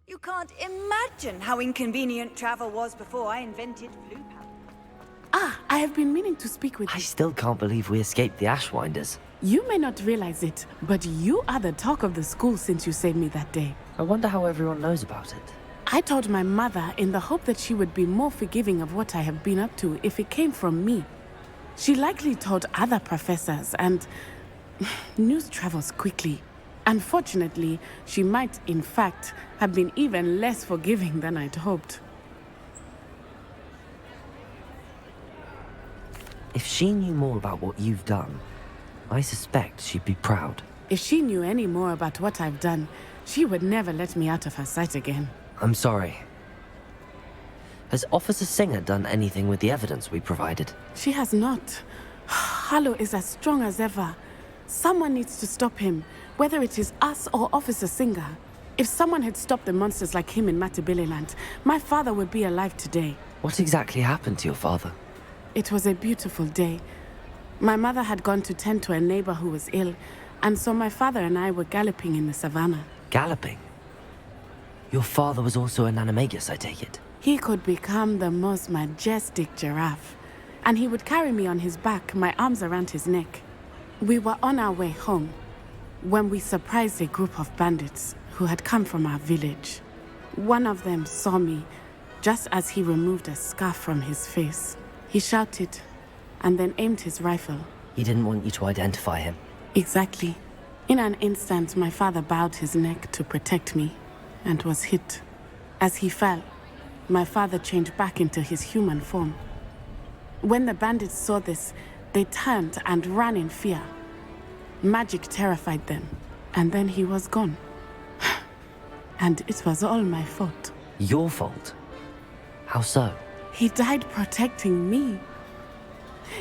You can't imagine how inconvenient travel was before I invented Blue Pal. Ah, I have been meaning to speak with I you. still can't believe we escaped the Ashwinders. You may not realize it, but you are the talk of the school since you saved me that day. I wonder how everyone knows about it. I told my mother in the hope that she would be more forgiving of what I have been up to if it came from me. She likely told other professors, and news travels quickly. Unfortunately, she might, in fact, have been even less forgiving than I'd hoped. If she knew more about what you've done, I suspect she'd be proud. If she knew any more about what I've done, she would never let me out of her sight again. I'm sorry. Has Officer Singer done anything with the evidence we provided? She has not. Harlow is as strong as ever. Someone needs to stop him, whether it is us or Officer Singer. If someone had stopped the monsters like him in Matabeleland, my father would be alive today. What exactly happened to your father? It was a beautiful day. My mother had gone to tend to a neighbor who was ill, and so my father and I were galloping in the savannah. Galloping? Your father was also an animagus, I take it? He could become the most majestic giraffe, and he would carry me on his back, my arms around his neck. We were on our way home when we surprised a group of bandits who had come from our village. One of them saw me just as he removed a scarf from his face. He shouted and then aimed his rifle. He didn't want you to identify him. Exactly. In an instant, my father bowed his neck to protect me and was hit. As he fell, my father changed back into his human form. When the bandits saw this, they turned and ran in fear. Magic terrified them, and then he was gone. And it was all my fault. Your fault? How so? He died protecting me.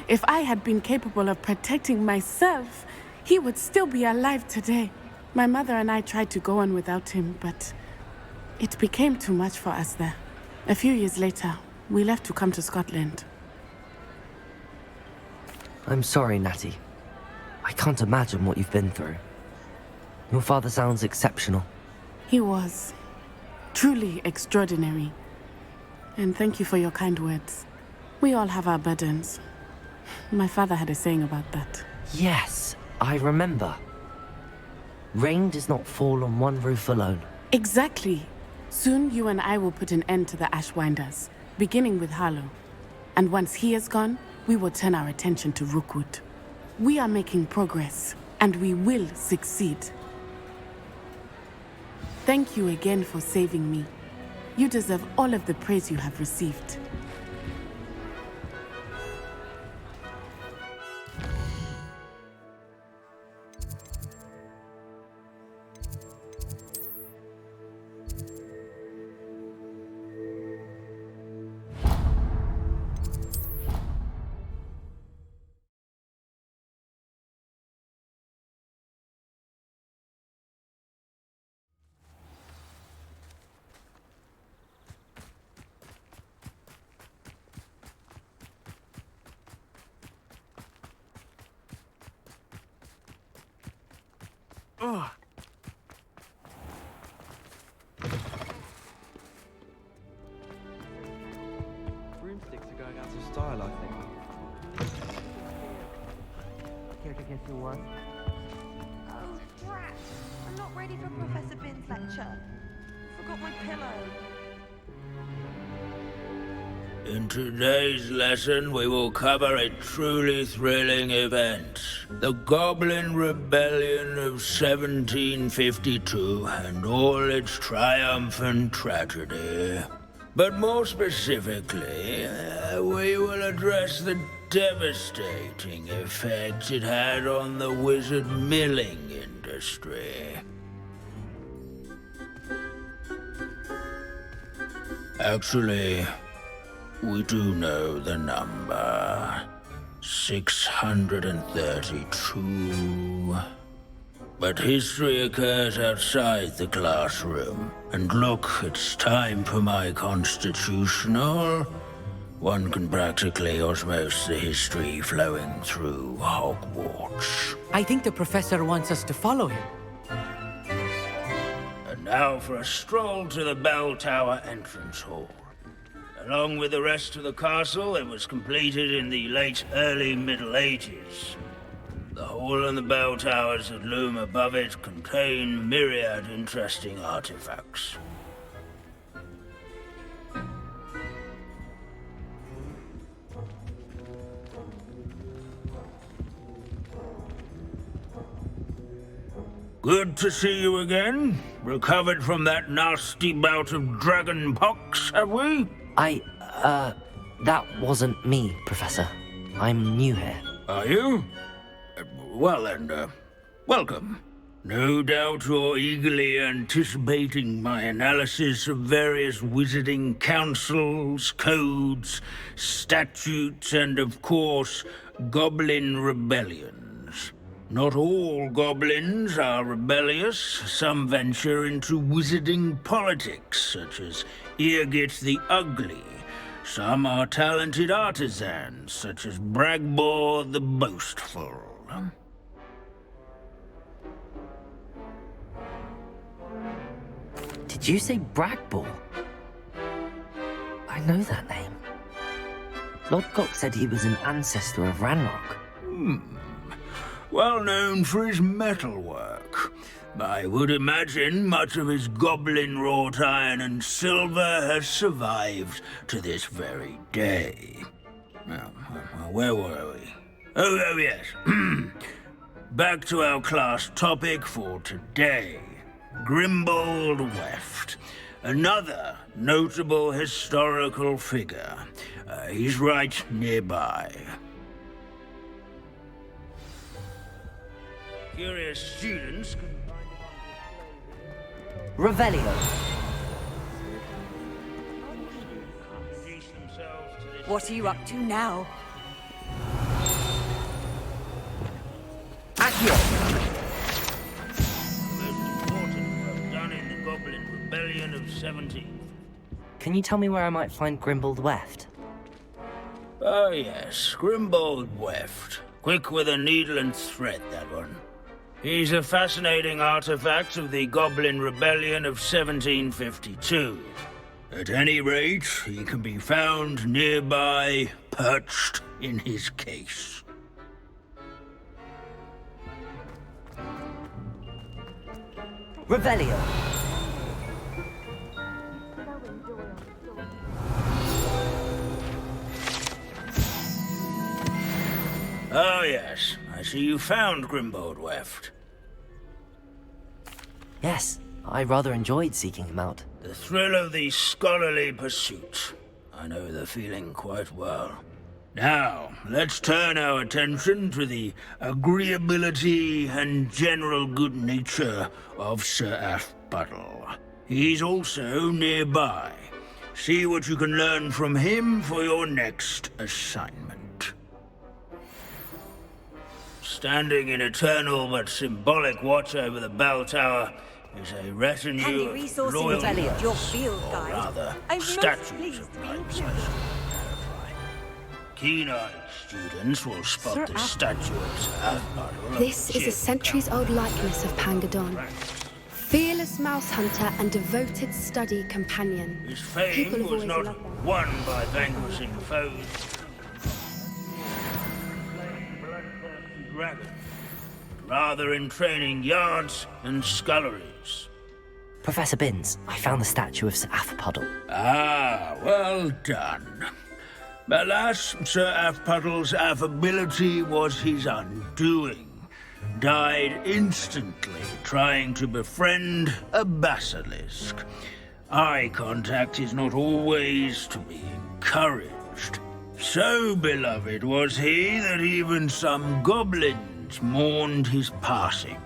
If I had been capable of protecting myself, he would still be alive today. My mother and I tried to go on without him, but it became too much for us there. A few years later, we left to come to Scotland. I'm sorry, Natty. I can't imagine what you've been through. Your father sounds exceptional. He was truly extraordinary. And thank you for your kind words. We all have our burdens. My father had a saying about that. Yes, I remember. Rain does not fall on one roof alone. Exactly. Soon you and I will put an end to the Ashwinders, beginning with Harlow. And once he is gone, we will turn our attention to Rookwood. We are making progress, and we will succeed. Thank you again for saving me. You deserve all of the praise you have received. Ugh. Broomsticks are going out of style, I think. Care to guess who won? Oh, drat! I'm not ready for Professor Bin's lecture. Forgot my pillow. In today's lesson, we will cover a truly thrilling event. The Goblin Rebellion of 1752 and all its triumphant tragedy. But more specifically, we will address the devastating effect it had on the wizard milling industry. Actually, we do know the number. 632. But history occurs outside the classroom. And look, it's time for my constitutional. One can practically osmose the history flowing through Hogwarts. I think the professor wants us to follow him. And Now for a stroll to the bell tower entrance hall. Along with the rest of the castle, it was completed in the late early Middle Ages. The hall and the bell towers that loom above it contain myriad interesting artifacts. Good to see you again. Recovered from that nasty bout of dragon pox, have we? That wasn't me, Professor. I'm new here. Are you? Well then, welcome. No doubt you're eagerly anticipating my analysis of various wizarding councils, codes, statutes, and of course, goblin rebellions. Not all goblins are rebellious. Some venture into wizarding politics, such as Irgit the Ugly. Some are talented artisans, such as Bragbor the Boastful. Did you say Bragbor? I know that name. Lodgok said he was an ancestor of Ranrock. Well known for his metalwork. I would imagine much of his goblin-wrought iron and silver has survived to this very day. Now, where were we? Oh yes. Back to our class topic for today. Grimbold Weft. Another notable historical figure. He's right nearby. Curious students can Revelio. What are you up to now? Accio. most important work done in the Goblin Rebellion of 17. Can you tell me where I might find Grimbold Weft? Oh yes, Grimbold Weft. Quick with a needle and thread, that one. He's a fascinating artifact of the Goblin Rebellion of 1752. At any rate, he can be found nearby, perched in his case. Revelio. Oh yes, I see you found Grimbold Weft. Yes, I rather enjoyed seeking him out. The thrill of the scholarly pursuit. I know the feeling quite well. Now, let's turn our attention to the agreeability and general good nature of Sir Athbuddle. He's also nearby. See what you can learn from him for your next assignment. Standing in eternal but symbolic watch over the bell tower is a retinue Handy of resource loyal invalid, your knights, field or guide. rather, I'm most statues pleased of to be knights. included. Keen-eyed students will spot Sir the statue of Sir Athbuddle. This is a centuries-old likeness of Pangadon. Fearless mouse hunter and devoted study companion. His People fame have was always not loved them. won by vanquishing foes, dragons, rather in training yards and sculleries. Professor Binns, I found the statue of Sir Athbuddle. Ah, well done. Alas, Sir Athbuddle's affability was his undoing. Died instantly trying to befriend a basilisk. Eye contact is not always to be encouraged. So beloved was he that even some goblins mourned his passing.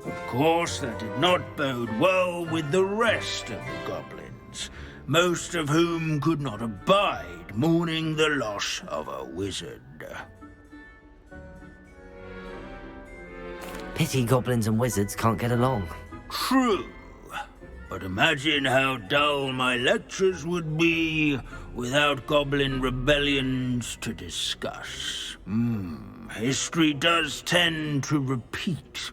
Of course, that did not bode well with the rest of the goblins, most of whom could not abide mourning the loss of a wizard. Pity goblins and wizards can't get along. True, but imagine how dull my lectures would be without goblin rebellions to discuss. History does tend to repeat.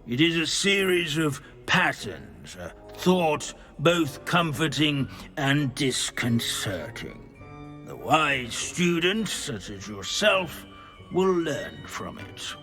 It is a series of patterns, a thought both comforting and disconcerting. The wise student, such as yourself, will learn from it.